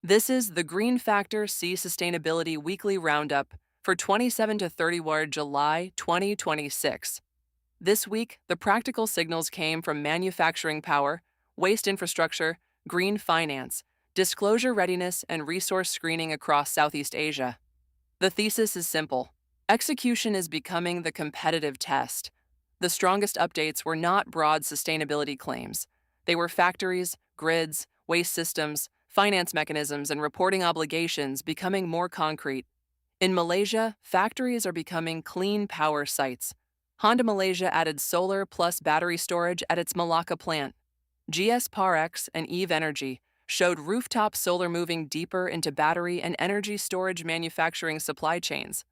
This is the Green Factor Sea Sustainability Weekly Roundup for 27 to 31 July 2026. This week, the practical signals came from manufacturing power, waste infrastructure, green finance, disclosure readiness, and resource screening across Southeast Asia. The thesis is simple. Execution is becoming the competitive test. The strongest updates were not broad sustainability claims. They were factories, grids, waste systems, finance mechanisms, and reporting obligations becoming more concrete. In Malaysia, factories are becoming clean power sites. Honda Malaysia added solar plus battery storage at its Malacca plant. GS Parex and Eve Energy showed rooftop solar moving deeper into battery and energy storage manufacturing supply chains.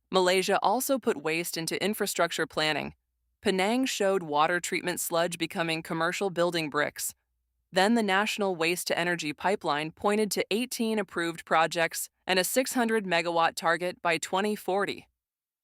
Malaysia also put waste into infrastructure planning. Penang showed water treatment sludge becoming commercial building bricks. Then the National Waste-to-Energy Pipeline pointed to 18 approved projects and a 600 megawatt target by 2040.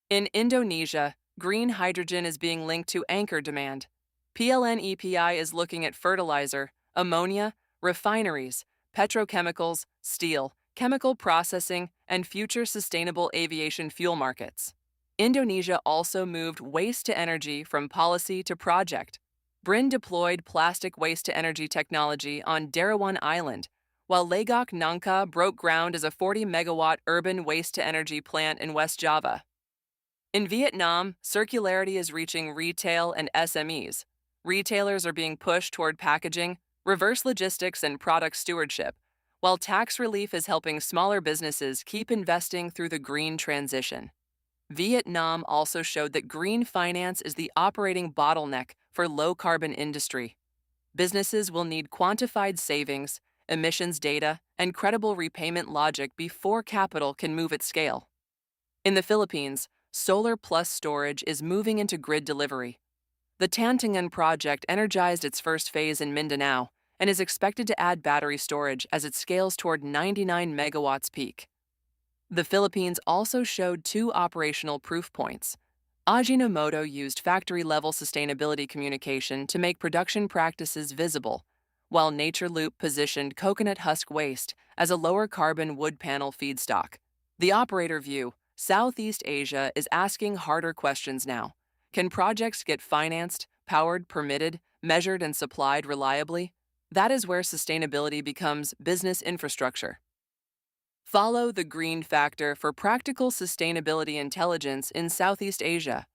In Indonesia, green hydrogen is being linked to anchor demand. PLN-EPI is looking at fertilizer, ammonia, refineries, petrochemicals, steel, chemical processing, and future sustainable aviation fuel markets. Indonesia also moved waste to energy from policy to project. BRIN deployed plastic waste-to-energy technology on Derawan Island, while Legok Nangka broke ground as a 40-megawatt urban waste-to-energy plant in West Java. In Viet Nam, circularity is reaching retail and SMEs. Retailers are being pushed toward packaging, reverse logistics, and product stewardship, while tax relief is helping smaller businesses keep investing through the green transition. Viet Nam also showed that green finance is the operating bottleneck for low-carbon industry. Businesses will need quantified savings, emissions data, and credible repayment logic before capital can move at scale. In the Philippines, solar plus storage is moving into grid delivery. The Tantingan project energized its first phase in Mindanao and is expected to add battery storage as it scales toward 99 megawatts peak. The Philippines also showed two operational proof points. Ajinomoto used factory-level sustainability communication to make production practices visible, while Nature Loop positioned coconut husk waste as a lower-carbon wood panel feedstock. The operator view, Southeast Asia is asking harder questions now. Can projects get financed, powered, permitted, measured, and supplied reliably? That is where sustainability becomes business infrastructure. Follow the Green Factor for practical sustainability intelligence in Southeast Asia.